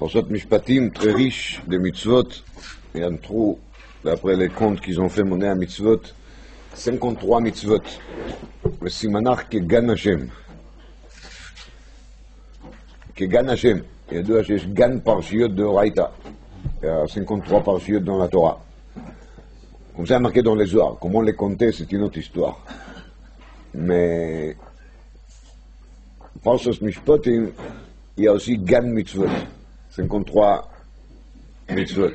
Parashat Mishpatim, très riche de mitzvot. Il y a un trou, d'après les comptes qu'ils ont fait monnaie à mitzvot, 53 mitzvot. Le simanach Kegan Hashem. Kegan Hashem. Il y a deux Hashem, Gan Parshiyot de Horaïta. Il y a 53 Parshiyot dans la Torah. Comme ça, marqué dans les Zohar. Comment les compter, c'est une autre histoire. Mais, Parashat Mishpatim, il y a aussi Gan Mitzvot. 53 mitzvot.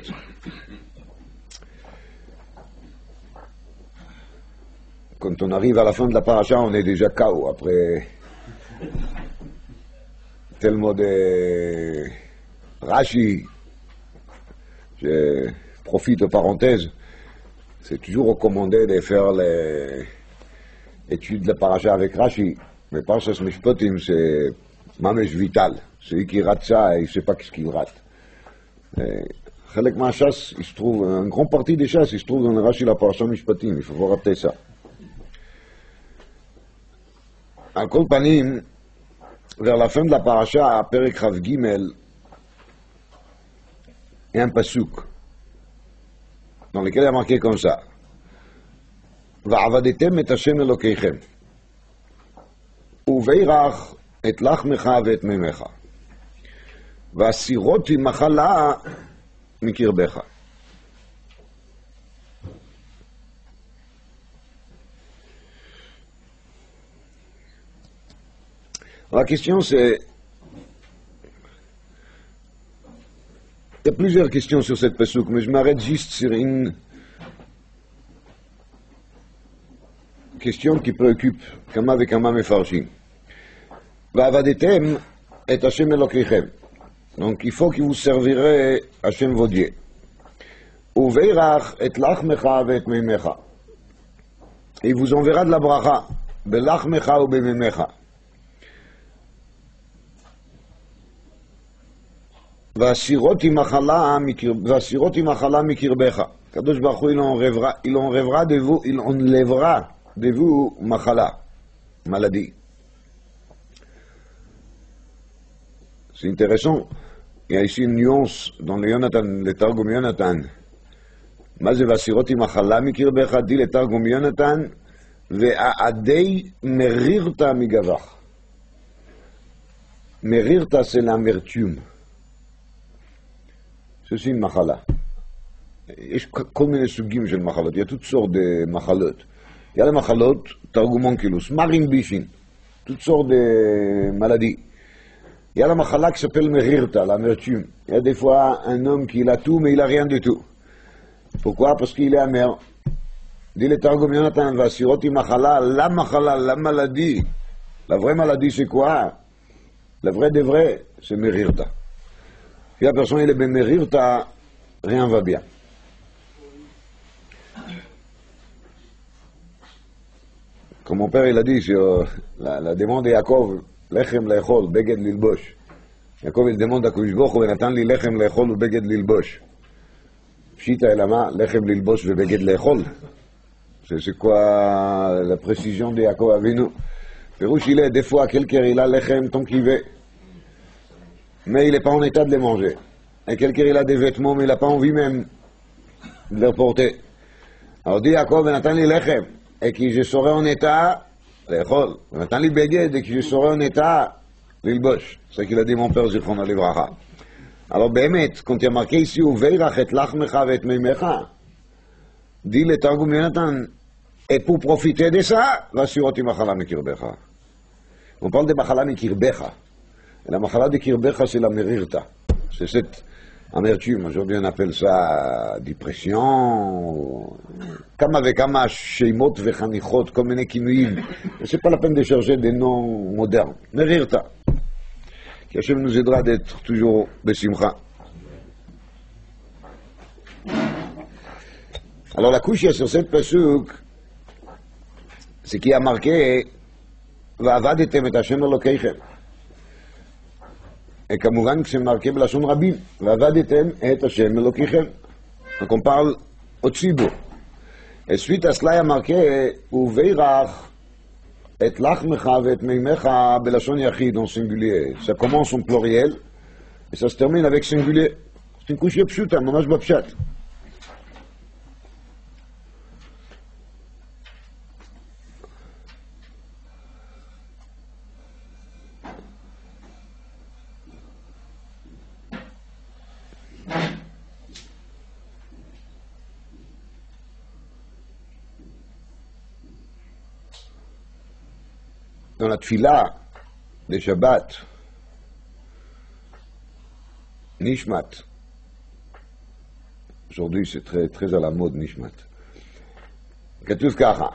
Quand on arrive à la fin de la paracha, on est déjà KO après tellement de Rashi. Je profite de parenthèse. C'est toujours recommandé de faire les études de la paracha avec Rashi. Mais Parashat Mishpatim, c'est mamesh vital. Celui qui rate ça, il ne sait pas ce qu'il rate. Chalek Ma'ashas, il se trouve, une grande partie des chasses, il se trouve dans le Rashi la Parashat Mishpatim. Il faut pas rater ça. En Kol Panim, vers la fin de la paracha, à Perek Rav Gimel, il y a un pasuk dans lequel il y a marqué comme ça: Va'avadetem et Hashem Elokeichem, uveirach et lachmecha ve'et memecha, va'asiroti machala mikirbecha. La question c'est... Il y a plusieurs questions sur cette pasuk, mais je m'arrête juste sur une question qui préoccupe Kama vekama mefarshim. Va'avadetem et Hashem Elokeichem. Donc il faut que vous servirez Hashem votre Dieu. Uveirach et lachmecha ve'et meimecha. Il vous enverra de la bracha, belachmecha ou bememecha. Va'asiroti machala mikirbecha. Kadosh Baruch Hu, il enlèvera de vous machala, maladie. C'est intéressant. Il y a ici une nuance dans le Yonatan, le Targum Yonatan. Maze va'asiroti machala mikirbecha, dit le Targum Yonatan, ve'adei merirta migavach. Merirta, c'est l'amertume. C'est une machala. יש כל מיני סוגים של מחלות, il y a toutes sortes de מחלות. Il y a les מחלות, תרגום אונקילוס, מרין בישין, toutes sortes de maladies. Il y a la machala qui s'appelle merirta, l'amertume. Il y a des fois un homme qui a tout, mais il n'a rien du tout. Pourquoi? Parce qu'il est amer. Dit le Targum Yonatan, va'asiroti machala, la maladie. La vraie maladie, c'est quoi? La vraie des vrais, c'est merirta. Si la personne est bemerirta, rien va bien. Comme mon père il a dit sur la demande de Yaakov, lechem le'echol, beged lilbosh. Yaakov il demande à Kadosh Baruch Hu, ונתן לי לחם לאכול ובגד ללבוש. פשיטא אלא מה? לחם ללבוש ובגד לאכול. C'est quoi la précision de Yaakov Avinu? Pérouche il est, des fois quelqu'un il a lechem tant qu'il veut. Mais il n'est pas en état de les manger. Et quelqu'un il a des vêtements, mais il n'a pas envie même de les porter. Alors dit Yaakov, ונתן לי לחם, et que je serai en état לאכול. ונתן לי בגד, et que je serai en état ללבוש. C'est ce qu'il a dit mon père זיכרונו לברכה. Alors באמת, quand il y a marqué ici, וברך את לחמך ואת מימיך, dit le Targum Yonatan, et pour profiter de ça, והסiroti מחלה מקרבך. On parle de מחלה מקרבך. La machala de kirbecha, c'est la merirta. C'est cette amertume. Aujourd'hui, on appelle ça dépression. Kama vekama sheimot vechanichot, comme un kinuim. C'est pas la peine de chercher des noms modernes. Merirta. Qu'Hachem nous aidera d'être toujours besimcha. Alors, la couche sur cette pasuk, c'est qui a marqué Va'avadetem et Hashem Elokeichem. Et כמובן que c'est marqué בלשון רבים, ועבדתם את השם אלוקיכם. Donc on parle au ציבור. Et suite à cela, il y a marqué, וברך את לחמך ואת מימיך בלשון יחיד, en singulier. Ça commence en pluriel, et ça se termine avec singulier. C'est une couche pshuta, mamash bapshat. Dans la tfila des Shabbat, Nishmat. Aujourd'hui, c'est très, très à la mode, Nishmat. כתוב ככה,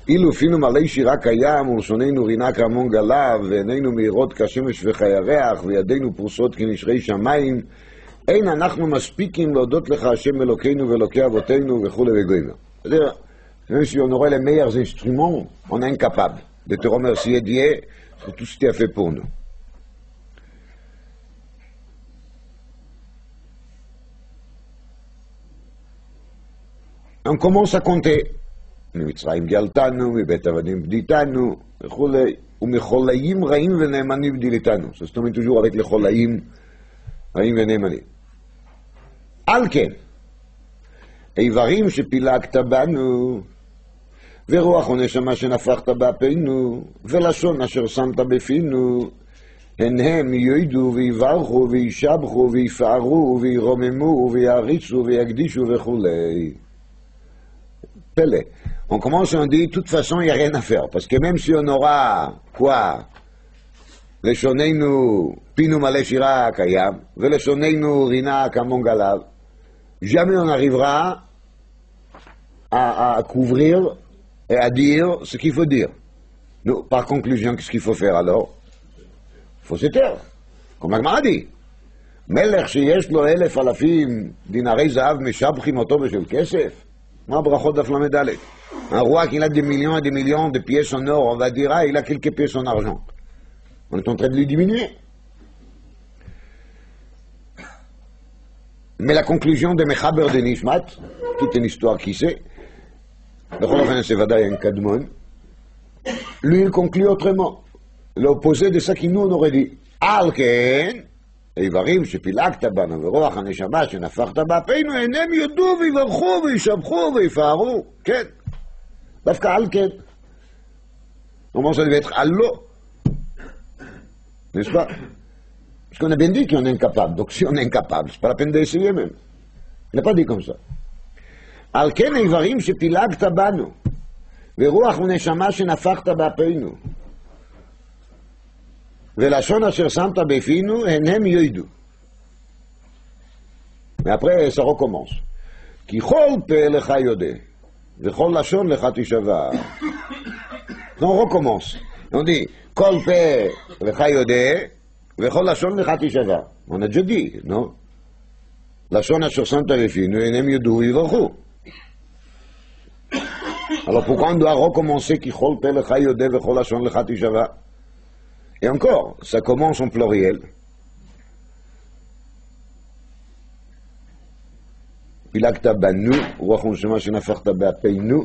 אילו פינו מלא שירה קיים ולשוננו רינה כהמון גליו ועינינו מאירות כשמש וכירח וידינו פרוסות כנשרי שמיים, אין אנחנו מספיקים להודות לך השם אלוקינו ואלוקי אבותינו וכו' וגוינו. C'est-à-dire, même si on aurait les meilleurs instruments, on est incapable de te remercier Dieu pour tout ce que tu as fait pour nous. On commence à compter. ממצרים גאלתנו, מבית עבדים בדיתנו, וכולי, ומחולאים רעים ונאמנים בדילתנו. זאת אומרת, toujours avec les חולאים רעים ונאמנים. על כן, איברים שפילגת בנו, ורוח ונשמה שנפחת באפינו, ולשון אשר שמת בפינו, הן הם יועדו ויברכו וישבחו ויפארו וירוממו ויעריצו ויקדישו וכולי. פלא. On commence et on dit, de toute façon, il n'y a rien à faire. Parce que même si on aura, quoi, לשוננו פינו מלא שירה קיים, ולשוננו רינה כמון גליו, jamais on arrivera à couvrir et à dire ce qu'il faut dire. Nous, par conclusion, qu'est-ce qu'il faut faire alors? Il faut se taire. comme הגמרא dit. מלך שיש לו 1,000 אלפים דינרי זהב משבחים אותו בשל כסף? מה ברכות דף ל"ד? Un roi qui a des millions et des millions de pièces en or, on va dire, ah, il a quelques pièces en argent. On est en train de les diminuer. Mais la conclusion de Mechaber de Nishmat, toute une histoire qui sait, lui il conclut autrement. L'opposé de ça qu'il nous on aurait dit. Alken, איברים שפילגת בנו ורוח הנשמה שנפחת באפינו, הם יודו ויברכו וישבחו ויפארו. כן. דווקא על כן. Comment ça devait être allo? N'est-ce pas? Parce qu'on a bien dit qu'on est incapable. Donc si on est incapable, c'est pas la peine d'essayer même. Il n'a pas dit comme ça. על כן איברים שפילגת בנו ורוח ונשמה שנפחת באפינו ולשון אשר שמת בפינו, הם יועדו. Mais après, ça recommence. כי כל פה לך יודע, וכל לשון לך תשבע. On recommence. On dit, כל פה לך יודע, וכל לשון לך תשבע. On a déjà dit, non? לשון אשר שמת בפינו, הם יודו ויברכו. Alors pourquoi on doit recommencer כי כל פה לך יודע, וכל לשון לך תשבע? Et encore, ça commence en pluriel. פילגת בנו, רוח ונשמה שנפחת באפינו,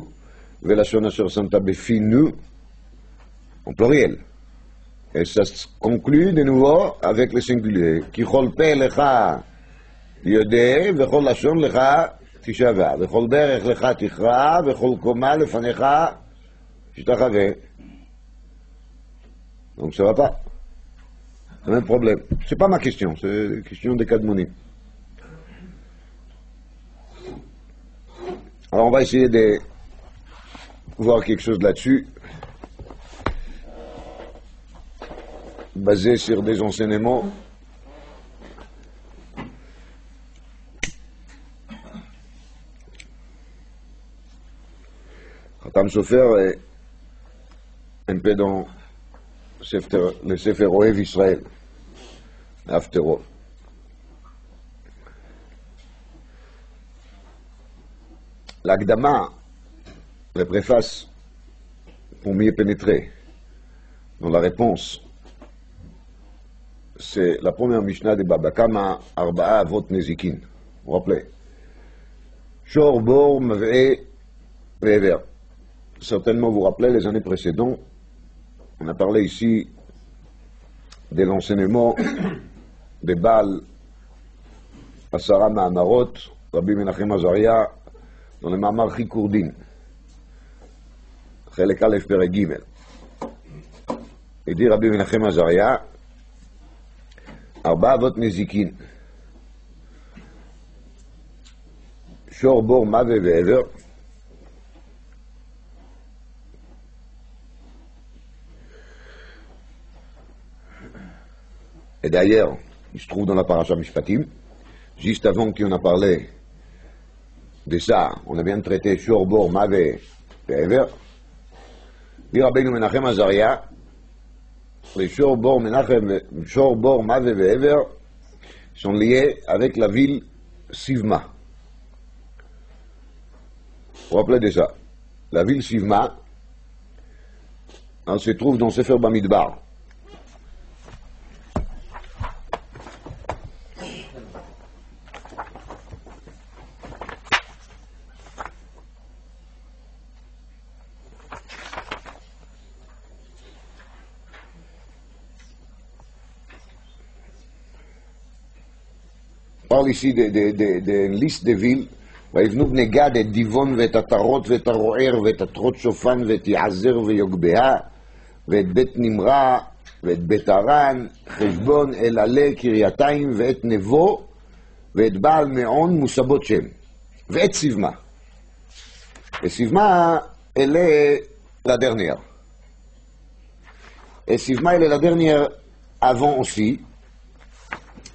ולשון אשר שמת בפינו, en pluriel. Et ça se conclut de nouveau avec le singulier. כי כל פה לך יודע, וכל לשון לך תשבע, וכל דרך לך תכרע, וכל קומה לפניך תשתחווה. Donc ça va pas. C'est le même problème. C'est pas ma question, c'est la question des Kadmonim. Alors on va essayer de voir quelque chose là-dessus, basé sur des enseignements Khatam Sofer est un peu dans le Sefer Ohev Israël, Haftarot. L'Akdama, la préface, pour mieux pénétrer dans la réponse, c'est la première Mishnah de Baba Kama, Arba'a Avot Nezikin. Vous vous rappelez? Shor, Bor, Mav'e, Ve'ever. Certainement vous rappelez les années précédentes, On a parlé ici de l'enseignement de Baal Asara Ma'amarot, Rabbi Menachem Azaria, dans le Ma'amar Chikourdin, Chelek Aleph Perek Gimel. Il dit Rabbi Menachem Azaria, Arba Avot Nezikin, Shor Bor Mave Ve'ever, et d'ailleurs, il se trouve dans la Parasha Mishpatim, juste avant qu'on a parlé de ça, on a bien traité Shor Bor Mave Ve'ever, dit Rabbeinu Menachem Azaria, les Shor Bor Mave Ve'ever sont liés avec la ville Sivma. Vous vous rappelez de ça? La ville Sivma, elle se trouve dans Sefer Bamidbar. On parle ici d'une liste de villes. ויבנו בני גד את דיבון ואת עטרות ואת הרוער ואת עטרות שופן ואת יעזר ויוגבהה ואת בית נמרה ואת בית הרן, חשבון, אלעלה, קרייתיים ואת נבו ואת בעל מעון מוסבות שם ואת סבמה. וסבמה אלה לדרניאר. וסבמה אלה לדרניאר avant aussi,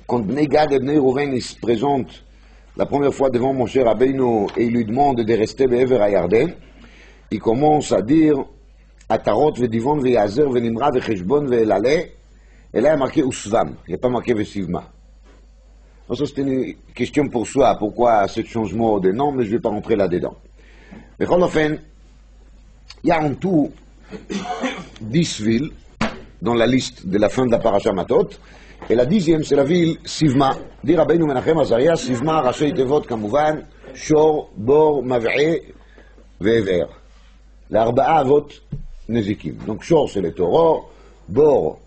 quand Bnei Gad et Bnei Rouven se présentent la première fois devant mon cher Rabbeinu et il lui demande de rester Be'ever HaYarden, il commence à dire Atarot, Vedivon, Ve'yazer, Ve'nimra, Ve'cheshbon, Ve'elale, et là il y a marqué Usvam, il n'y a pas marqué Ve'sivma. Donc ça c'est une question pour soi, pourquoi ce changement de nom, mais je ne vais pas rentrer là-dedans. Mais enfin, il y a en tout 10 villes dans la liste de la fin de la Parasha Matot, et la 10e c'est la ville Sivma. dit Rabbeinu Menachem Azaria, Sivma, Rashi Tevot כמובן, Shor, Bor, Mav'e, Ve'ever. L'Arba'a Avot Nezikim. Donc Shor c'est les taureaux, Bor,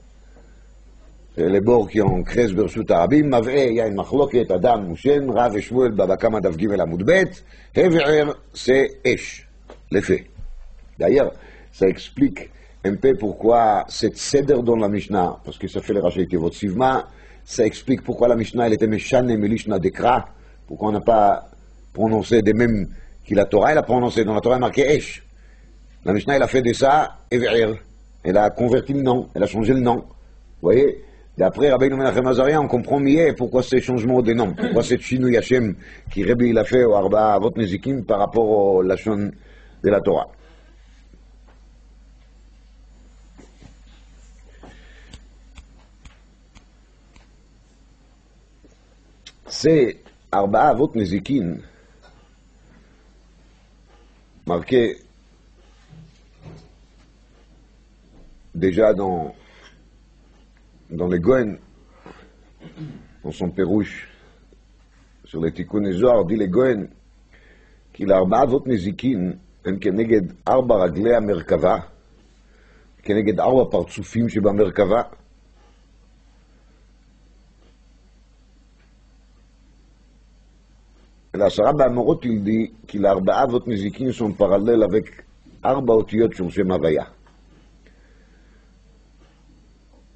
c'est les bords qui ont Kres Bershut Arabim, Mav'e, il y a une machloket, Adam, Moshen, Rav et Shmuel, Baba Kama Dav Gimel Amud Bet, Ve'ever c'est Esh, les faits. D'ailleurs, ça explique un peu pourquoi cette cèdre dans la Mishnah, parce que ça fait le Rashi Tevot Sivma, ça explique pourquoi la Mishnah elle était Meshane Melishna Dekra, pourquoi on n'a pas prononcé de même que la Torah, elle a prononcé, dans la Torah il marqué Esh. La Mishnah elle a fait de ça Ever, elle a converti le nom, elle a changé le nom. Vous voyez, d'après Rabbeinu Menachem Azaria, on comprend mieux pourquoi ces changements de nom, pourquoi cette Shinui Hashem qui Rabbi il a fait au Arba Avot Nezikim par rapport au Lashon de la Torah. C'est Arba Avot Nezikin, marqué déjà dans les Goen, dans son Pérouche, sur les Tikkun Zohar, dit les Goen, qu'il Arba Avot Nezikin, הם כנגד 4 רגלי המרכבה, כנגד 4 פרצופים שבמרכבה, l'Asara Ba'amorot, il dit qu'il a 4 Avot Nezikin sont parallèles avec 4 אותיות sur Shem Havaya.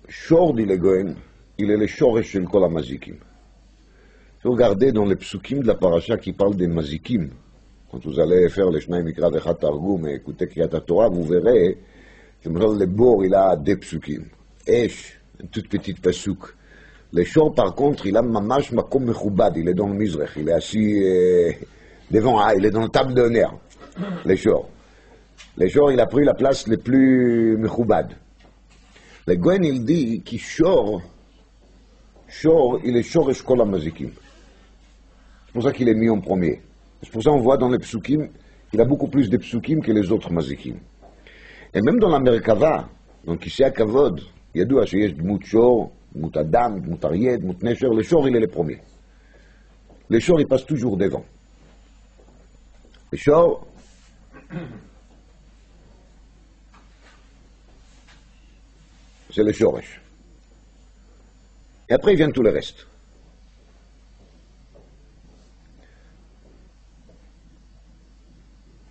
Shor, dit le Goen, il est le Shoresh של כל המזיקים. Si vous regardez dans les psukim de la paracha qui parlent des mazikim, quand vous allez faire les Shnai Mikra Vechat Targum et écouter Kriyat Torah, vous verrez que le bord il a 2 psukim. Esh, une toute petite pasuk. Le Shor, par contre, il a mamash makom mechoubad, il est dans le Mizrech, il est assis devant, il est dans la table d'honneur, le Shor. Le Shor, il a pris la place le plus mechoubad. Le Goen, il dit que Shor, il est Shoresh Kol HaMazikim. C'est pour ça qu'il est mis en premier. C'est pour ça qu'on voit dans les psukim qu'il a beaucoup plus de psukim que les autres mazikim. Et même dans la Merkava, donc ici à Kavod, ידוע שיש דמות שור, דמות אדם, דמות אריה, דמות נשר, לשור il est le premier. לשור il passe toujours devant. לשור, c'est le shoresh. Et après vient tout le reste.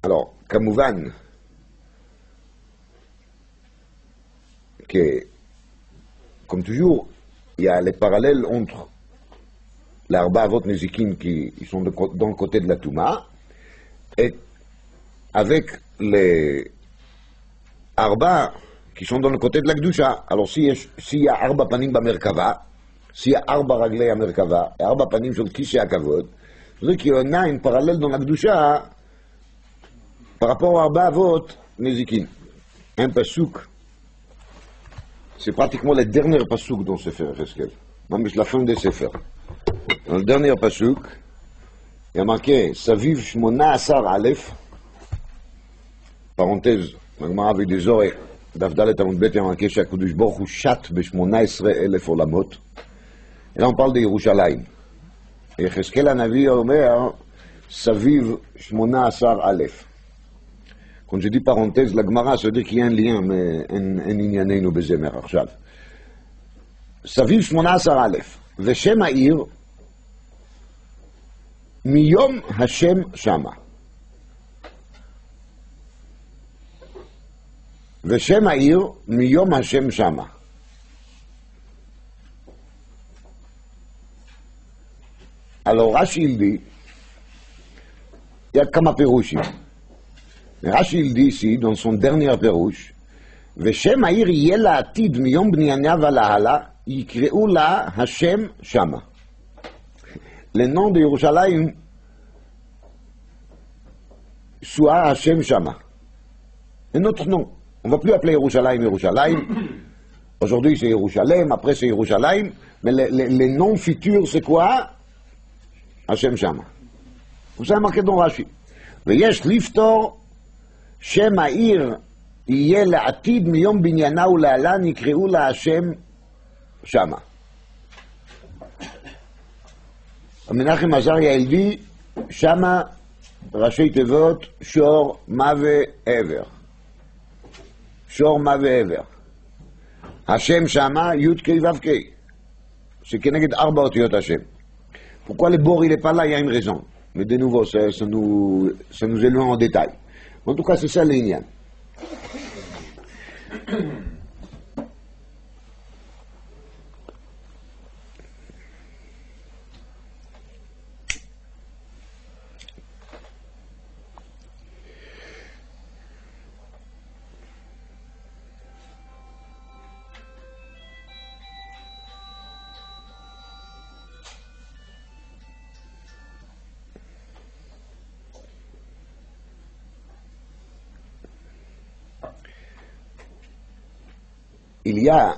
Alors, כמובן, que, comme toujours, il y a les parallèles entre les Arba Avot Nezikin qui sont dans le côté de la Touma, et avec les Arba qui sont dans le côté de la Gdusha. Alors, s'il y a Arba Panim Bamerkava, s'il y a Arba Raglei Amerkava, et Arba Panim sur le Kishe Akavod, c'est-à-dire qu'il y en a une parallèle dans la Gdusha par rapport à Arba Avot Nezikin. Un pasuk, c'est pratiquement le dernier pasuk dans Sefer Yecheskel, même la fin des Sefer. Dans le dernier pasuk, il y a marqué Saviv Shmona Asar Aleph, parenthèse, l'Agmara avec des oreilles, d'Avdalet Amud Bet, il y a marqué שהקדוש ברוך הוא שט ב-18,000 עולמות. Et là on parle de Yerushalayim. Et יחזקאל הנביא אומר סביב 18 א'. Quand je dis parenthèse, la Gemara, ça veut dire qu'il y a un lien, mais en ענייננו בזה מעכשיו. סביב 18 א', ושם העיר מיום השם שמה. ושם העיר מיום השם שמה. Alors Rashi il dit, il y a כמה פירושים. Rashi il dit ici, dans son dernier פירוש, ושם העיר יהיה לעתיד מיום בניינה ולהלה, יקראו לה השם שמה. Le nom de Yerushalayim soit Hashem Shama. Un autre nom. On ne va plus appeler Yerushalayim Yerushalayim. Aujourd'hui c'est Yerushalem, après c'est Yerushalayim. Mais les noms futurs c'est quoi? Hashem Shama. Vous savez marqué dans Rashi. ויש לפתור שם העיר יהיה לעתיד מיום בניינה ולהלן יקראו לה השם שמה. מנחם עזריה הלוי, שמה ראשי תיבות שור מווה עבר. שור מווה עבר. השם שמה י' ק' ו' ק'. שכנגד 4 אותיות השם. Pourquoi le bord il est pas là, il y a une raison. Mais de nouveau, ça nous éloigne en détail. En tout cas, c'est ça l'inyan. Il y a,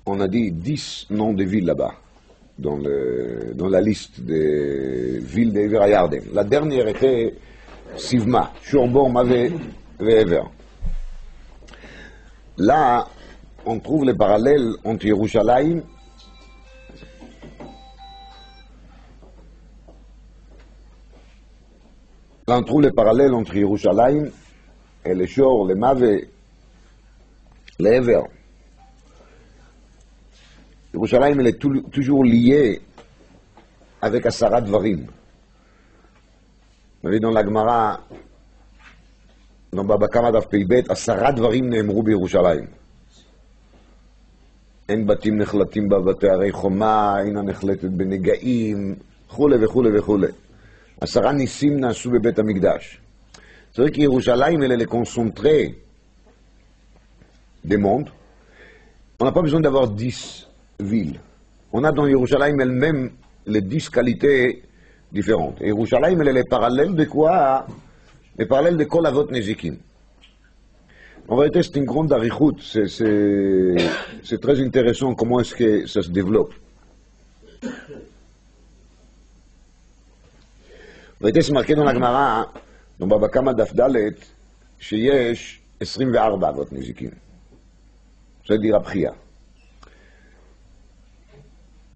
on a dit 10 noms de villes là-bas, dans la liste des villes d'Ever Yarden. La dernière était Sivma, Shurbo, Mavé et Ever. Là, on trouve les parallèles entre Yerushalayim Là, on trouve les parallèles entre Yerushalayim et les Shor, les Mavé, les Ever. Yerushalayim, elle est toujours liée avec Asara Dvarim. Vous voyez dans la Gemara, dans Baba Kama Daf Peibet, Asara Dvarim נאמרו בירושלים. אין בתים נחלטים בבתי הרי חומה, אינה נחלטת בנגעים, וכולי וכולי וכולי. 10 ניסים נעשו בבית המקדש. C'est vrai qu'Yerushalayim, elle est le concentré des mondes. On n'a pas besoin d'avoir 10 villes. On a dans Yerushalayim elle-même les 10 qualités différentes. Et Yerushalayim, elle est les parallèles de quoi? Les parallèles de Kol Avot Nezikin. En vérité, c'est une grande arichut. C'est très intéressant comment est-ce que ça se développe. En vérité, c'est marqué dans la Gemara, dans Baba Kama Daf Dalet, שיש 24 אבות נזיקים. זה dire Rabchia.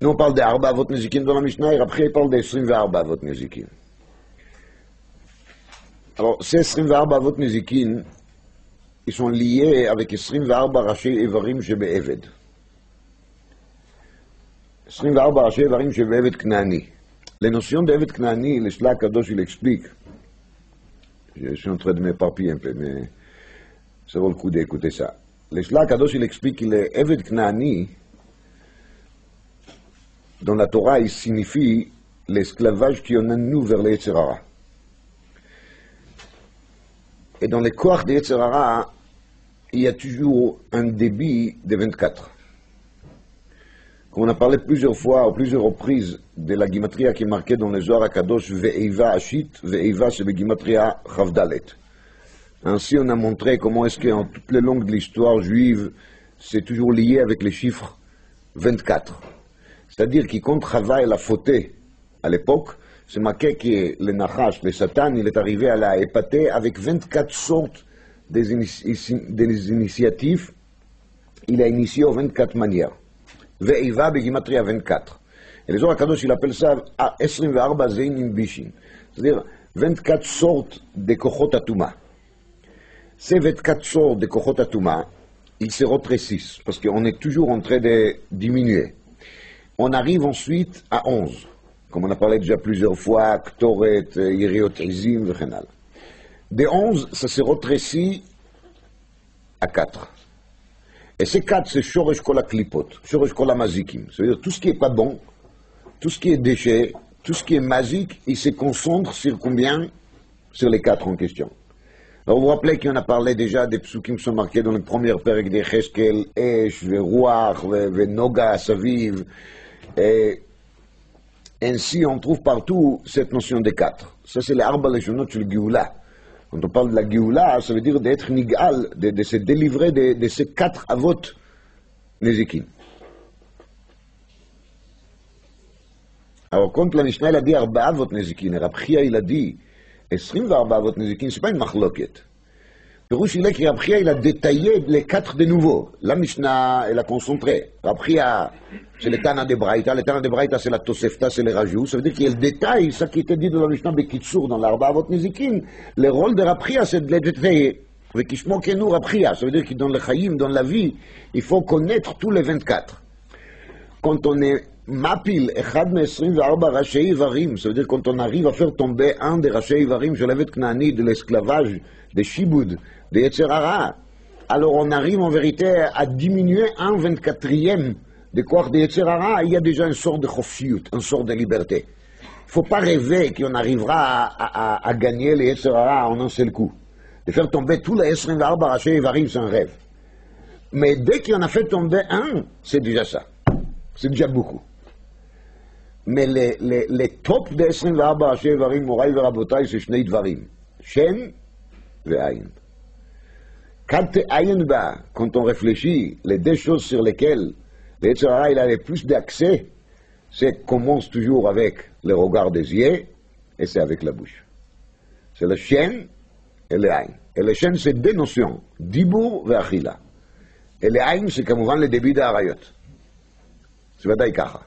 Nous on parle des 4 אבות נזיקים dans la Mishnah, et Rabchia parle des 24 אבות נזיקים. Alors, ces 24 אבות נזיקים, ils sont liés avec 24 ראשי איברים שבעבד. 24 ראשי איברים שבעבד כנעני. Les notions d'Eved Knani, le Shla Kadosh, il explique. Je suis en train de m'éparpiller un peu, mais ça vaut le coup d'écouter ça. Le Shla Kadosh, il explique que le Eved Knani, dans la Torah, il signifie l'esclavage qui en a nous vers les Yetzer Hara. Et dans les corps des Yetzer Hara, il y a toujours un débit de 24. Comme on a parlé plusieurs fois, ou plusieurs reprises, de la Gimatria qui est marquée dans les Zohar HaKadosh, Ve'eiva Ashit, Ve'eiva c'est le Gimatria Chavdalet. Ainsi, on a montré comment est-ce qu'en toutes les langues de l'histoire juive, c'est toujours lié avec les chiffres 24. C'est-à-dire que quand Chava a fauté à l'époque, c'est marqué que le Nachash, le Satan, il est arrivé à la épater avec 24 sortes des initiatives. Il a initié aux 24 manières. Ve'eiva begimatria 24. Et les Zohar HaKadosh, il appelle ça 24 zeinim bishin. C'est-à-dire 24 sortes de kochot atuma. Ces 24 sortes de kochot atuma, ils se rétrécissent, parce qu'on est toujours en train de diminuer. On arrive ensuite à 11, comme on a parlé déjà plusieurs fois, Ktoret, Yeriot Ezim, v'chenal. De 11, ça se rétrécit à 4. Et ces 4, c'est Shoresh Kol HaKlipot, Shoresh Kol HaMazikim. C'est-à-dire tout ce qui n'est pas bon, tout ce qui est déchet, tout ce qui est mazik, il se concentre sur combien? Sur les 4 en question. Alors vous vous rappelez qu'on a parlé déjà des psukim qui sont marqués dans le premier perek de Cheskel, Esh, Veruach, Venoga, Saviv. Et ainsi on trouve partout cette notion des 4. Ça c'est les Arba Leshonot sur le Géoula. Quand on parle de la Géoula, ça veut dire d'être nigal, de se délivrer de ces 4 avot nezikin. Alors quand la Mishnah il a dit Arba avot nezikin, et Rab Chia il a dit 24 avot nezikin, c'est pas une machloket. Pirouche il est que Rab Chia il a détaillé les 4 de nouveau. La Mishnah elle a concentré. Rab Chia c'est le Tana de Braïta, le Tana de Braïta c'est la Tosefta, c'est le Rajou. Ça veut dire qu'il y a le détail, ça qui était dit dans la Mishnah Bekitsur, dans l'Arba avot nezikin. Le rôle de Rab Chia c'est de les détailler. Vekishmokenu Rab Chia, ça veut dire que dans le Chaïm, dans la vie, il faut connaître tous les 24. Quand on est Mapil, Echad me 24 Rashei Ivarim, ça veut dire quand on arrive à faire tomber un des Rashei Ivarim, je l'avais Knani, de l'esclavage, des Shibud, des Yetzer Hara, alors on arrive en vérité à diminuer un 24e des corps des Yetzer Hara, il y a déjà une sorte de choffiut, une sorte de liberté. Il ne faut pas rêver qu'on arrivera à gagner les Yetzer Hara en un seul coup. De faire tomber tous les 24 Rashei Ivarim, c'est un rêve. Mais dès qu'on a fait tomber un, c'est déjà ça. C'est déjà beaucoup. Mais les top des 24 ראשי איברים, מוריי ורבותיי, c'est שני דברים. שן ועין. Quand ayin bas, quand on réfléchit, les deux choses sur lesquelles le Yetzer Hara il a le plus d'accès, c'est commence toujours avec le regard des yeux et c'est avec la bouche. C'est le shen et le ayin. Et le shen c'est deux notions, dibour et achila. Et le ayin c'est כמובן le débit d'arayot. C'est ודאי ככה.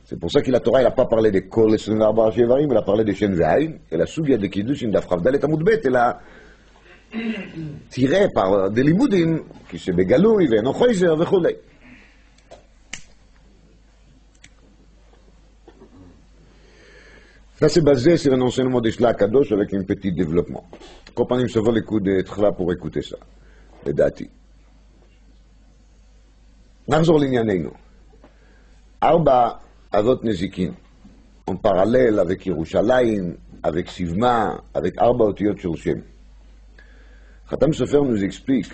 C'est pour ça que la Torah n'a pas parlé de Kol 24 ראשי איברים, elle a parlé de Shen Ve'ayin, et la Sugya de Kiddushin d'Af Chavdalet Amud Bet, elle a tiré par des limudim, qui c'est Begaloui, Ve'eno Choizer, וכו'. Ça c'est basé sur un enseignement de Shla Kadosh avec un petit développement. Compagnie, ça vaut le coup d'être là pour écouter ça. לדעתי. נחזור לענייננו. 4 אבות נזיקין. En parallèle avec Yerushalayim, avec Sivma, avec 4 אותיות של שם. חתם סופר nous explique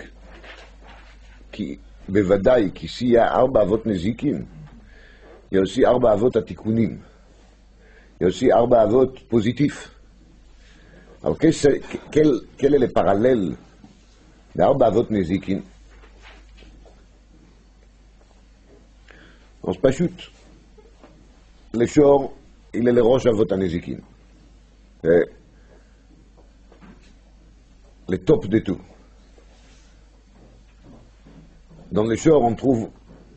כי בוודאי, כי s'il y a 4 אבות נזיקין, il y a aussi 4 אבות התיקונים. Il y a aussi 4 אבות positifs. Alors quel est le parallèle ב4 אבות נזיקין? אז פשוט, לשור, il est le ראש אבות הנזיקין. Le top de tout. Dans le shor, on trouve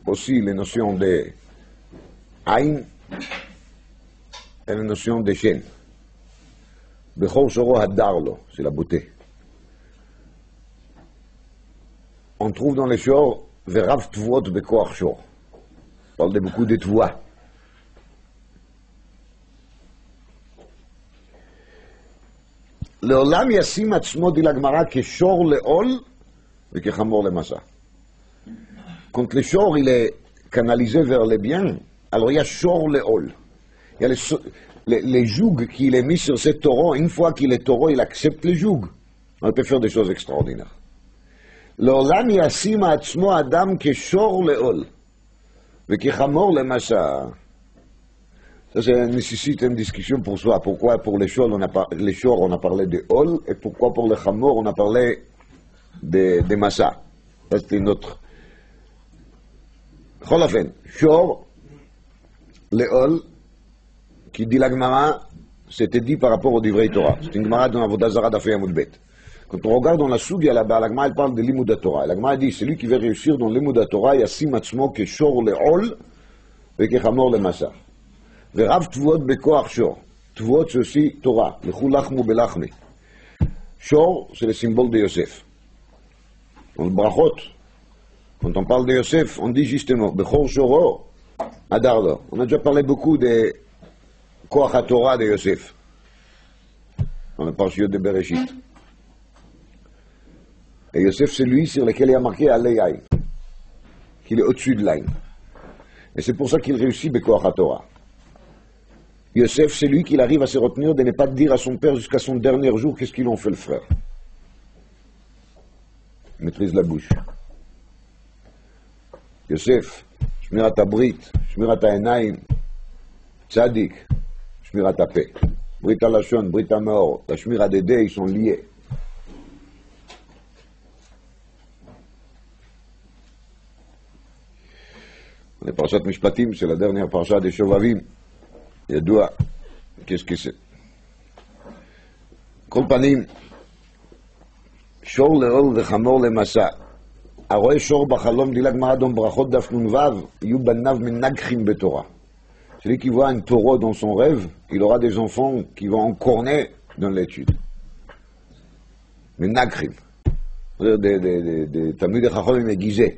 aussi les notions de Aïn et les notions de Shen. Bechor Shoro Hadarlo, c'est la beauté. On trouve dans les Shor, Verav Tvot Bekoach Shor. On parle de beaucoup de Tvoa. לעולם ישים עצמו dit la Gemara כשור לעול וכחמור למסע. Quand le shor il est canalisé vers le bien, alors il y a shor לעול. Il y a les jougs qu'il est mis sur ce taureau, une fois qu'il est taureau, il accepte les jougs. On peut faire des choses extraordinaires. לעולם ישים עצמו אדם כשור לעול וכחמור למסע. Ça nécessite une discussion pour soi. Pourquoi pour les shor on a parlé de Ol et pourquoi pour les Chamor on a parlé de Massa. Ça c'est une autre. Cholafen, Shor, le Ol, qui dit la Gemara, c'était dit par rapport au Divrei Torah. C'est une Gemara dans la Avodah Zarah d'Afei Amud Bet. Quand on regarde dans la Sugya là-bas, la Gemara elle parle de Limud Torah. La Gemara dit celui qui veut réussir dans Limud Torah, Yassim Atzmo que Shor le Ol et que Chamor le Massa. ורב תבואות בכוח שור. תבואות c'est aussi Torah. לכו לחמו בלחמי. שור, c'est le symbole de Yosef. Dans le brachot, quand on parle de Yosef, on dit justement, Bechor Shoro, Adarlo. On a déjà parlé beaucoup de Koach HaTorah de Yosef. Dans le parchiot de Bereshit. Et Yosef, c'est lui sur lequel il y a marqué Alei, qu'il est au-dessus de l'Ain. Et c'est pour ça qu'il réussit Bekoach HaTorah. Yosef, c'est lui qui arrive à se retenir de ne pas dire à son père jusqu'à son dernier jour qu'est-ce qu'ils ont fait le frère. Il maîtrise la bouche. Yosef, Shmirat Abrit, Shmirat Aenaim, Tzadik, Shmirat Apé. Brit Alashon, Brit Amaor, la Shmirat Dede, ils sont liés. Les Parashat Mishpatim, c'est la dernière Parashat des Shovavim. ידוע, qu'est-ce que c'est? כל פנים, שור לעול וחמור למסע. הרואה שור בחלום, dit la Gemara dans ברכות דף נ"ו, יהיו בניו מנגחים בתורה. Celui qui voit un taureau dans son rêve, il aura des enfants qui vont encorner dans l'étude. מנגחים. des תלמידי חכמים aiguisés.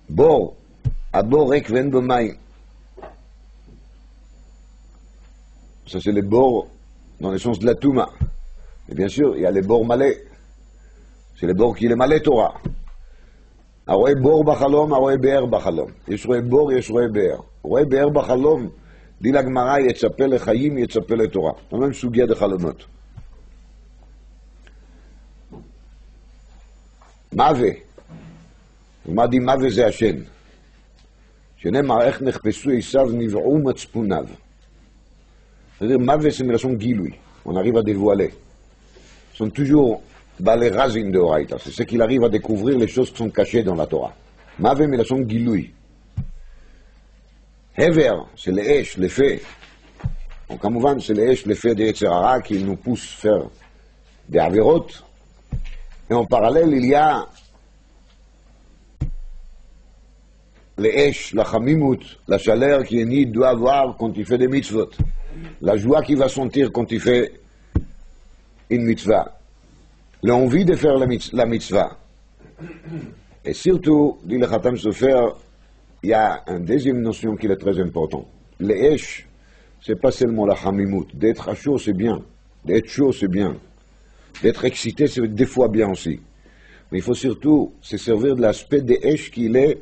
בור, הבור ריק ואין בו מים. Ça, c'est les bords dans le sens de la Touma. Et bien sûr, il y a les bords malais. C'est les bords qui les malais Torah. הרואה בור בחלום, הרואה באר בחלום. יש רואה בור, יש רואה באר. רואה באר בחלום, dit la Gemara, יצפה לחיים, יצפה לתורה. C'est même סוגיה de חלומות. מווה. מה dit מווה זה השן. שנאמר, איך נחפשו עשיו נבעו מצפוניו. C'est-à-dire, Mavé, c'est une relation Giloui. On arrive à dévoiler. Ils sont toujours dans les racines de Horaïta. C'est ce qu'il arrive à découvrir les choses qui sont cachées dans la Torah. Mavé, mais la relation Giloui. Hever, c'est les Esh, les faits. Donc, à Mouvan, c'est les Esh, les faits des Yetzerara qui nous poussent à faire des Averot. Et en parallèle, il y a les Esh, la Chamimut, la chaleur qui Nid doit avoir quand il fait des mitzvot. La joie qu'il va sentir quand il fait une mitzvah. L'envie de faire la mitzvah. Et surtout, dit le Khatam Sofer, il y a une deuxième notion qui est très importante. Les Esh, c'est pas seulement la Hamimut. D'être à chaud, c'est bien. D'être chaud, c'est bien. D'être excité, c'est des fois bien aussi. Mais il faut surtout se servir de l'aspect des Esh qui est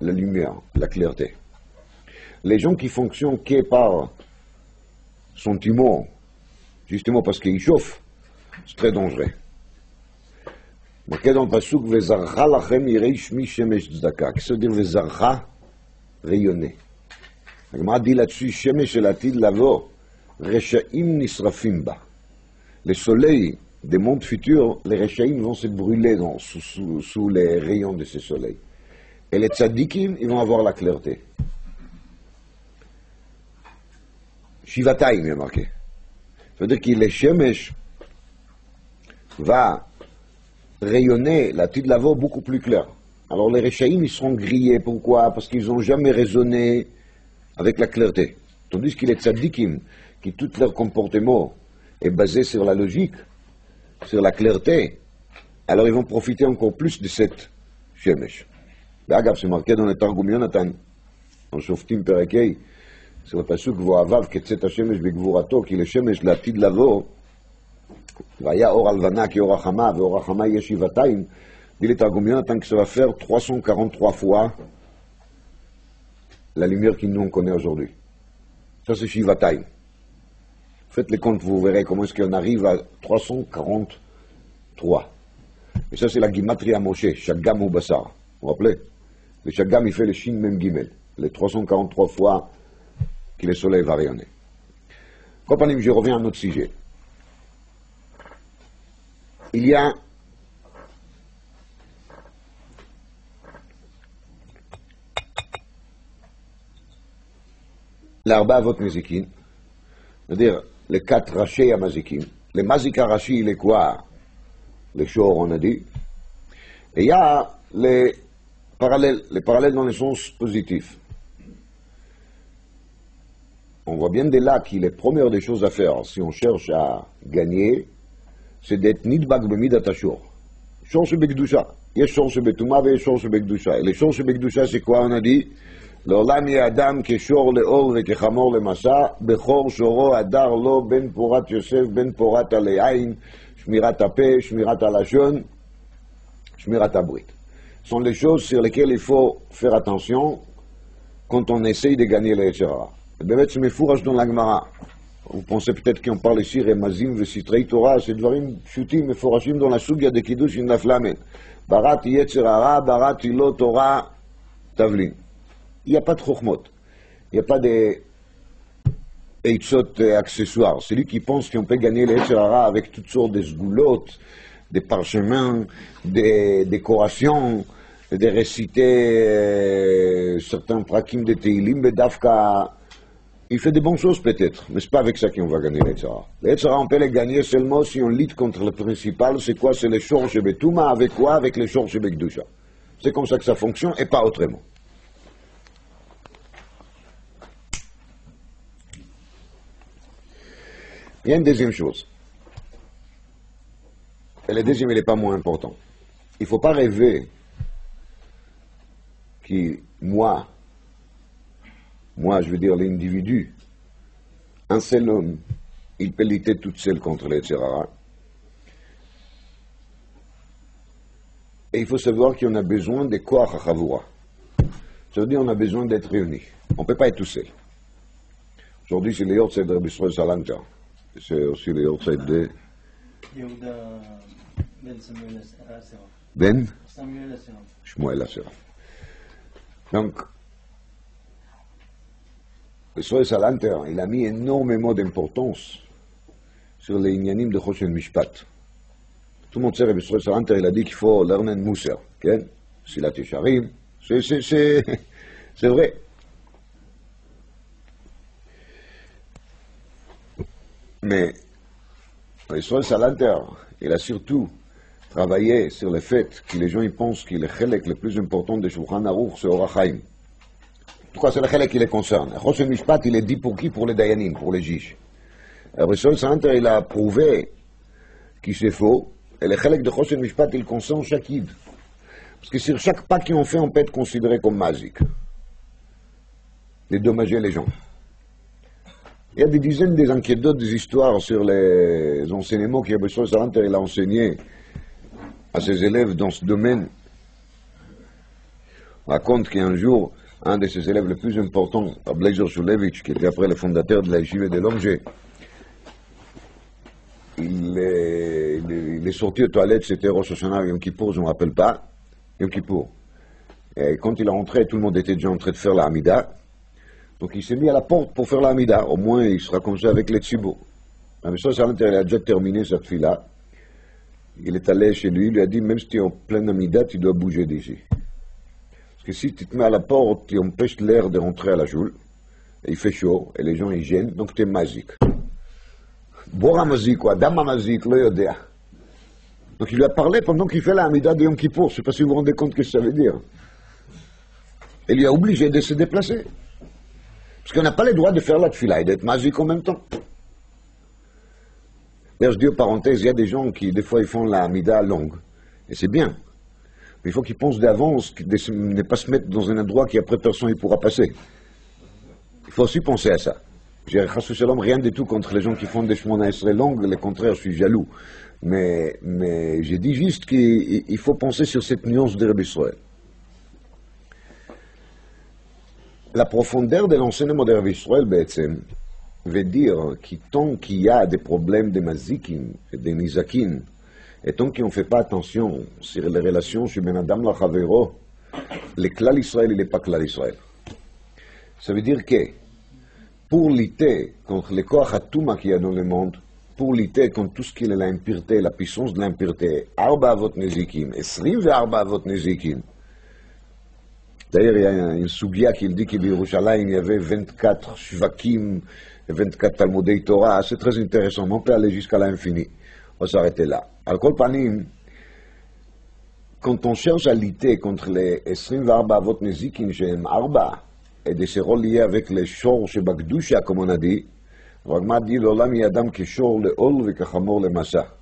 la lumière, la clarté. Les gens qui fonctionnent que par sentiment, justement parce qu'ils chauffent, c'est très dangereux. Marqué dans le pasuk, Vezarcha lachem yirei shmi shemesh tzedaka. Qu'est-ce que ça veut dire Vezarcha? Rayonner. La Gemara dit là-dessus, shemesh elatid lavo, reshaim nisrafim ba. Le soleil des mondes futurs, les reshaim vont se brûler sous les rayons de ce soleil. Et les tzadikim, ils vont avoir la clarté. Shivatayim, il est marqué. Ça veut dire que le shemesh va rayonner la petite lavo beaucoup plus clair. Alors les Réchaïm, ils seront grillés. Pourquoi? Parce qu'ils n'ont jamais raisonné avec la clarté. Tandis qu'il est tzadikim, qui tout leur comportement est basé sur la logique, sur la clarté, alors ils vont profiter encore plus de cette shemesh. D'ailleurs, c'est marqué dans le Targum Yonatan, en Shoftim Perekei, sur le pasuk Vo'avav ketzet hashemesh begvurato, כי לשמש לעתיד לבוא, והיה אור הלבנה כאור החמה, ואור החמה יהיה שבעתיים, dit le Targum Yonatan que ça va faire 343 fois la lumière que nous on connaît aujourd'hui. Ça c'est Shivatayim. Faites les comptes, vous verrez comment est-ce qu'on arrive à 343. Et ça c'est la Gimatria Moshe, Shagam ou Bassar. Vous vous rappelez? Le Shagam il fait le Shin Mem Gimel, les 343 fois que le soleil va rayonner. Compagnie, je reviens à notre sujet. Il y a l'Arba Avot Mazikin, c'est-à-dire les 4 rachés à Mazikin. Le Mazik Rashi, il est quoi? Les Shor, on a dit. Et il y a les parallèles dans le sens positif. On voit bien de là que les premières des choses à faire, si on cherche à gagner, c'est d'être nidbak b'midat hashor. Shor shebekdusha. Il y a shor shebetuma et shor shebekdusha. Et les shor shebekdusha, c'est quoi? On a dit לעולם יהיה אדם כשור לאור וכחמור למסע, בכור שורו הדר לו בין פורת יוסף, בין פורת עלי עין, שמירת הפה, שמירת הלשון, שמירת הברית. Ce sont les choses sur lesquelles il faut faire attention quand on essaye de gagner les Yetzer Hara. באמת זה מפורש dans l'Agmara. Vous pensez peut-être qu'on parle ici רמזים וסתרי תורה, c'est דברים פשוטים, מפורשים dans la סוגיה de קידושין דף למד. בראתי יצר הרע, בראתי לו תורה תבלין. Il n'y a pas de chokhmot, il n'y a pas de eitzot accessoires. Celui qui pense qu'on peut gagner les Yetzer Hara avec toutes sortes de sgoulottes, des parchemins, des décorations, de réciter certains prakim de Teilim, Bedavka, il fait des bonnes choses peut-être, mais c'est pas avec ça qu'on va gagner les Yetzer Hara. Les Yetzer Hara, on peut les gagner seulement si on lutte contre le principal, c'est quoi? C'est les Shor Shebetuma, avec quoi? Avec les Shor Shebekdusha. C'est comme ça que ça fonctionne et pas autrement. Il y a une deuxième chose. Et le deuxième, il n'est pas moins important. Il ne faut pas rêver que moi, je veux dire l'individu, un seul homme, il peut lutter toute seule contre les Yetzer Hara. Et il faut savoir qu'on a besoin de Koach HaChavura. Ça veut dire qu'on a besoin d'être réunis. On ne peut pas être tout seul. Aujourd'hui, c'est le Yortzeit de Rabbi Yisrael Salanter. C'est aussi le Yortzeit de Yehuda Ben Samuel Asseraf. Ben Samuel Asseraf. Shmuel Asseraf. Donc, Yisrael Salanter, il a mis énormément d'importance sur les inyanim de Choshen Mishpat. Tout le monde sait, Rabbi Yisrael Salanter, il a dit qu'il faut lernen Muser, okay? Silat Yesharim, c'est vrai. Mais Yisrael Salanter, il a surtout travaillé sur le fait que les gens ils pensent que le chelek le plus important de Shulchan Aruch, c'est Orach Chaim. En tout cas, c'est le chelek qui les concerne. Choshen Mishpat, il est dit pour qui? Pour les Dayanim, pour les juges. Yisrael Salanter, il a prouvé que c'est faux, et le chelek de Choshen Mishpat, il concerne chaque id. Parce que sur chaque pas qu'on fait, on peut être considéré comme mazik. Dédommager les gens. Il y a des dizaines d'enquêtes, des histoires sur les enseignements que Rabbi Yisrael Salanter il a enseigné à ses élèves dans ce domaine. On raconte qu'un jour, un de ses élèves les plus importants, Ableizer Shulevich, qui était après le fondateur de la Yeshiva de Lomge, il est sorti aux toilettes, c'était Rosh Hashanah, Yom Kippour, je ne me rappelle pas, Yom Kippour. Et quand il est rentré, tout le monde était déjà en train de faire la Hamida. Donc il s'est mis à la porte pour faire la Hamida. Au moins, il sera comme ça avec les tzibur. Mais ça, il a déjà terminé cette fille-là. Il est allé chez lui, il lui a dit, même si tu es en pleine Hamida, tu dois bouger d'ici. Parce que si tu te mets à la porte, tu empêches l'air de rentrer à la joule. Et il fait chaud, et les gens ils gênent, donc tu es mazik. Bora mazik, ou Adam mazik, le yodea. Donc il lui a parlé pendant qu'il fait la Hamida de Yom Kippour. Je ne sais pas si vous vous rendez compte ce que ça veut dire. Et il lui a obligé de se déplacer. Parce qu'on n'a pas le droit de faire la tfila et d'être mazik en même temps. D'ailleurs, je dis en parenthèse, il y a des gens qui, des fois, ils font la Hamida longue. Et c'est bien. Mais il faut qu'ils pensent d'avance, de ne pas se mettre dans un endroit qui après personne ne pourra passer. Il faut aussi penser à ça. J'ai rien du tout contre les gens qui font des Shemona Esrei longues, le contraire, je suis jaloux. Mais j'ai dit juste qu'il faut penser sur cette nuance de Rabbi Israël. La profondeur de l'enseignement de Rabbi Israël, veut dire que tant qu'il y a des problèmes de mazikim et de nizakim, et tant qu'on ne fait pas attention sur les relations chez Ben Adam la Chavero, le klal Israël, il n'est pas klal Israël. Ça veut dire que pour lutter contre les koach hatuma qu'il y a dans le monde, pour lutter contre tout ce qui est l'impureté, la puissance de l'impureté, arba avot nezikim, 24 avot nezikim. D'ailleurs, il y a une sugia qui dit qu'à Yerushalayim, il y avait 24 shvakim, 24 Talmudei Torah. C'est très intéressant, mais on peut aller jusqu'à l'infini. On va s'arrêter là. Al kol panim, quand on cherche à lutter contre les 24 avot nezikim, shem arba, et de se relier avec les shor shebakdusha, comme on a dit, Ragma dit l'olam yadam keshor le ol vekachamor le masa.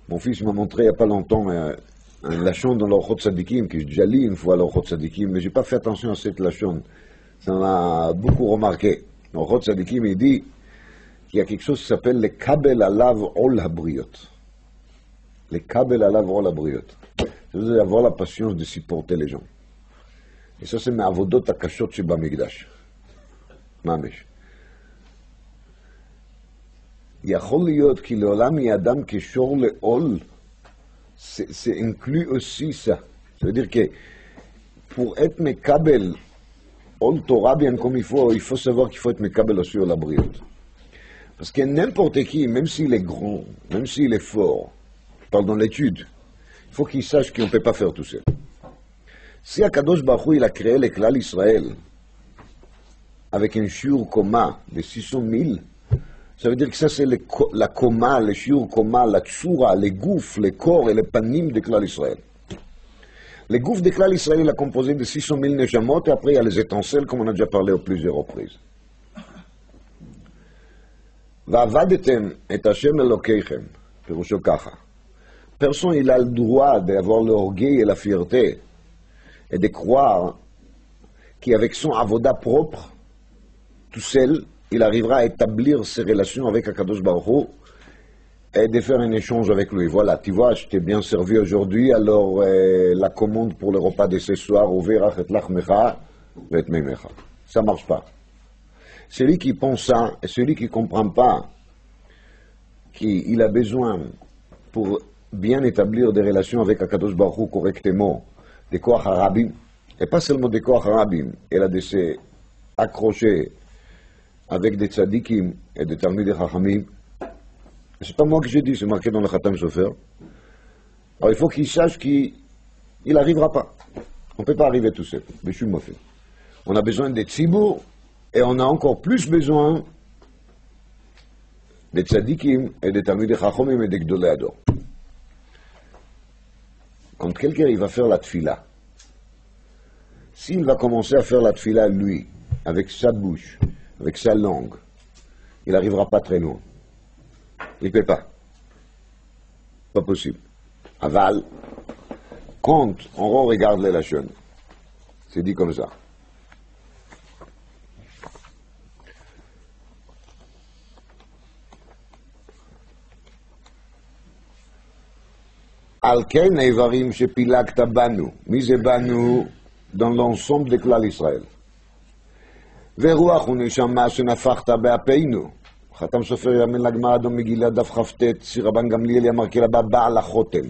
Mon fils m'a montré il n'y a pas longtemps un lachon dans l'Orchot Tzadikim, que j'ai déjà lu une fois l'Orchot Tzadikim, mais je n'ai pas fait attention à cette lachon. Ça m'a beaucoup remarqué. L'Orchot Tzadikim, il dit qu'il y a quelque chose qui s'appelle le kabel alav ol habriot. Le kabel alav ol habriot. Ça veut dire avoir la patience de supporter les gens. Et ça, c'est mes avodot akashot sheba migdash. Mamesh. יכול להיות כי לעולם יאדם קשור לעול, c'est inclut aussi ça. Ça veut dire que pour être mekabel Ol Torah bien comme il faut savoir qu'il faut être mekabel aussi au labriot. Parce que n'importe qui, même s'il est grand, même s'il est fort, je parle dans l'étude, il faut qu'il sache qu'on ne peut pas faire tout seul. Si Akadosh Baruch Hu, il a créé le Klal Israël avec un shiur commun de 600 000, ça veut dire que ça c'est la coma, le shiur coma, la tsura, les gouffres, les corps et les panim de Klal Israël. Le gouffre de Klal Israël il a composé de 600 000 nejamot et après il y a les étincelles comme on a déjà parlé à plusieurs reprises. ועבדתם את השם אלוקיכם, פירושו ככה. Personne il a le droit d'avoir l'orgueil et la fierté et de croire qu'avec son avoda propre, tout seul, il arrivera à établir ses relations avec Akadosh Baruch Hu et de faire un échange avec lui. Voilà, tu vois, je t'ai bien servi aujourd'hui, alors la commande pour le repas de ce soir, ouverach et lachmecha et memecha. Ça ne marche pas. Celui qui pense ça, et celui qui ne comprend pas qu'il a besoin, pour bien établir des relations avec Akadosh Baruch Hu correctement, des koach harabim, et pas seulement des koach harabim, il a de se accrocher avec des tzadikim et des talmidei chachamim. C'est pas moi que j'ai dit, c'est marqué dans le Khatam Sofer. Alors il faut qu'il sache qu'il n'arrivera pas. On ne peut pas arriver tout seul. On a besoin des tzibour et on a encore plus besoin des tzadikim et des talmidei chachamim et des gdolei ador. Quand quelqu'un il va faire la tfila, s'il va commencer à faire la tfila lui, avec sa bouche, avec sa langue, il n'arrivera pas très loin. Il ne peut pas. Pas possible. Aval, quand on regarde les lachon, c'est dit comme ça. Al ken eivarim shepilakta banu. Mise banu dans l'ensemble de Klal Israël. ורוח ונשמה שנפחת באפינו. חתם סופר יאמן לגמרא אדום מגילה דף כ"ט, סיר רבן גמליאל אמר כלבא בעל החותם.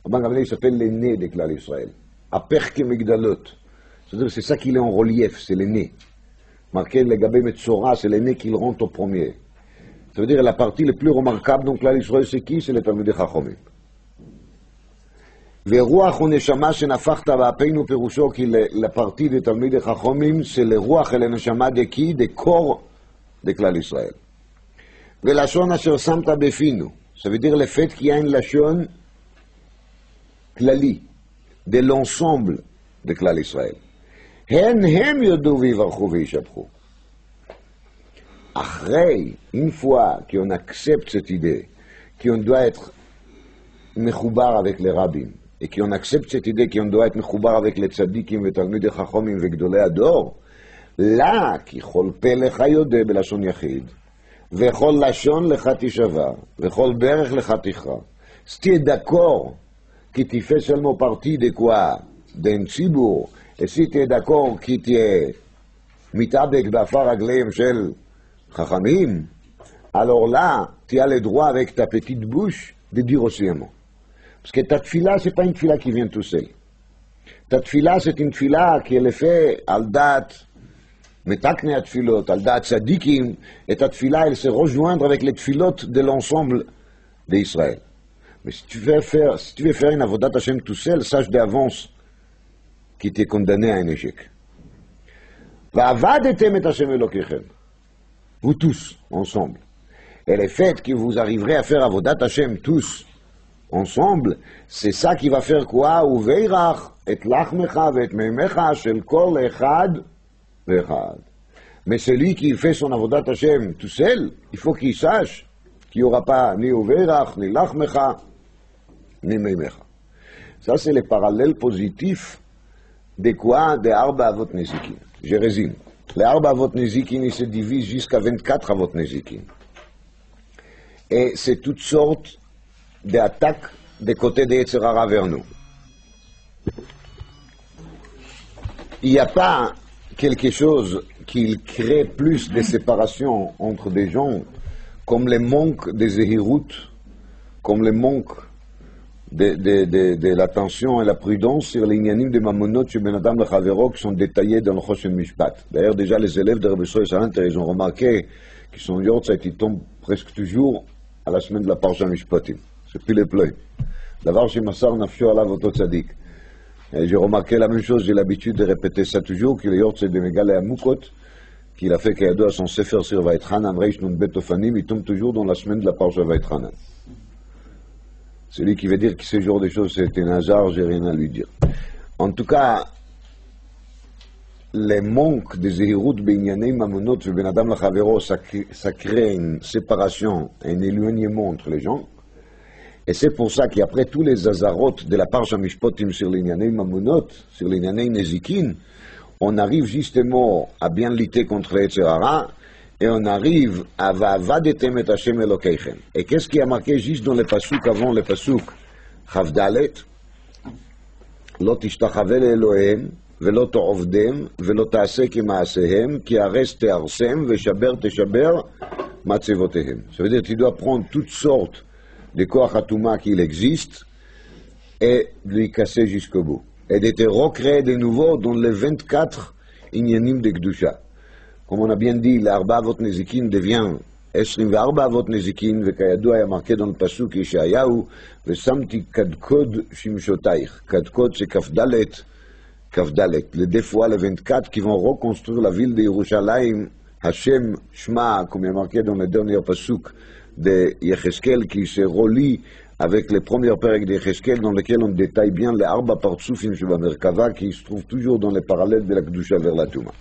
רבן גמליאל s'appelle l'aîné de Klal Israël. הפך כמגדלות. C'est-à-dire c'est ça qu'il est en relief, c'est l'aîné. Marqué לגבי מצורע, c'est l'aîné qu'il rentre au premier. Ça veut dire la partie la plus remarquable dans Klal Israël, c'est qui? C'est les Talmidei Chachamim. ורוח ונשמה שנפחת באפינו פירושו כי לפרטי לתלמידי חכמים c'est le רוח et le נשמה de qui? de corps de Klal Israël. ולשון אשר שמת בפינו, ça veut dire le fait qu'il y a une לשון כללי, de l'ensemble de Klal Israël. הם יודו ויברכו וישבחו. Après, une fois qu'on accepte cette idée, qu'on doit être mechoubar avec les rabbins, et qu'on accepte cette idée qu'on doit être mechoubar avec les tzadikim, et talmidei chachomim, et gdolei ador, là, כי כל פה לך יודע בלשון יחיד, וכל לשון לך תישבע, וכל ברך לך תכרע. Si tu es d'accord que tu fais seulement partie de quoi? D'un ציבור, et si tu es d'accord que tu es מתעבק באפר רגליהם של חכמים, alors là, tu as le droit avec ta petite bouche de dire aussi un mot. Parce que ta tfila, c'est pas une tfila qui vient tout seul. Ta tfila, c'est une tfila qui est faite al date מתקני התפילות, על דעת צדיקים, את התפילה elle se rejoindre avec les tfilotes de l'ensemble d'Israël. Mais si tu veux faire une avodat Hashem tout seul, sache d'avance qu'il t'est condamné à un échec. ועבדתם את השם אלוקיכם, vous tous, ensemble. Et le fait que vous arriverez à faire avodat Hashem tous, ensemble, c'est ça qui va faire quoi? ובירך את לחמך ואת מימיך של כל אחד ואחד. Mais celui qui fait son avodat Hashem tout seul, il faut qu'il sache qu'il n'y aura pas ni uveirach, ni lachmecha, ni meimecha. Ça, c'est le parallèle positif de quoi? Des arba avot nezikin. Je résume. Les arba avot nezikin, ils se divisent jusqu'à 24 avot nezikin. Et c'est toutes sortes d'attaques des côtés des Yetzer Hara vers nous. Il n'y a pas quelque chose qui crée plus de séparation entre des gens, comme le manque de zehirut, comme le manque de l'attention et la prudence sur les inyanim de mamonot chez Ben Adam le Chavero qui sont détaillés dans le Choshen Mishpat. D'ailleurs, déjà, les élèves de Rabbi Shlomo Salanter, ils ont remarqué qu'ils sont yortzeit, ils tombent presque toujours à la semaine de la Parsha Mishpatim. C'est plus les pleuils. D'abord, chez Massar Nafsho Alav Oto Tzadik. Et j'ai remarqué la même chose, j'ai l'habitude de répéter ça toujours, qu'il est yortzeit de Megalé Amukot, qu'il a fait Kayado à son Sefer sur Vaïtranan, Reish Nun Bet Ofanim, il tombe toujours dans la semaine de la Parsha Vaïtranan. Celui qui veut dire que ce genre de choses c'est un hasard, j'ai rien à lui dire. En tout cas, le manque de Zehirut Beinyanei Mamonot et Ben Adam Lachavero, ça crée une séparation, un éloignement entre les gens. Et c'est pour ça qu'après tous les azarot de la Parsha Mishpotim sur l'Inyanei Mamonot, sur l'Inyanei Nezikin, on arrive justement à bien lutter contre les Yetzer Hara, et on arrive à Va'avadetem et Hashem Elokeichem. Et qu'est-ce qui a marqué juste dans le pasuk avant le pasuk Chavdalet? Lo tishtachave leElohem, velo to'ovdem, velo ta'aseh kema'asehem, ki hares te'arsem, veshaber teshaber matzevotehem. Ça veut dire que tu dois prendre toutes sortes de koach hatuma qu'il existe et de les casser jusqu'au bout. Et de te recréer de nouveau dans les 24 inyanim de Kedusha. Comme on a bien dit, l'arba avot nezikin devient 24 avot nezikin, וכידוע היה marqué dans le pasuk ישעיהו, ושמתי קדקוד שמשותייך. קדקוד c'est כ"ד, les deux fois les 24 qui vont reconstruire la ville de Yerushalayim, Hashem Shma, comme il est marqué dans le dernier pasuk de Yecheskel, qui se relie avec les premiers perek de Yecheskel, dans lesquels on détaille bien les arba partsufim sheba merkava, qui se trouvent toujours dans les parallèles de la Kedusha vers la Touma.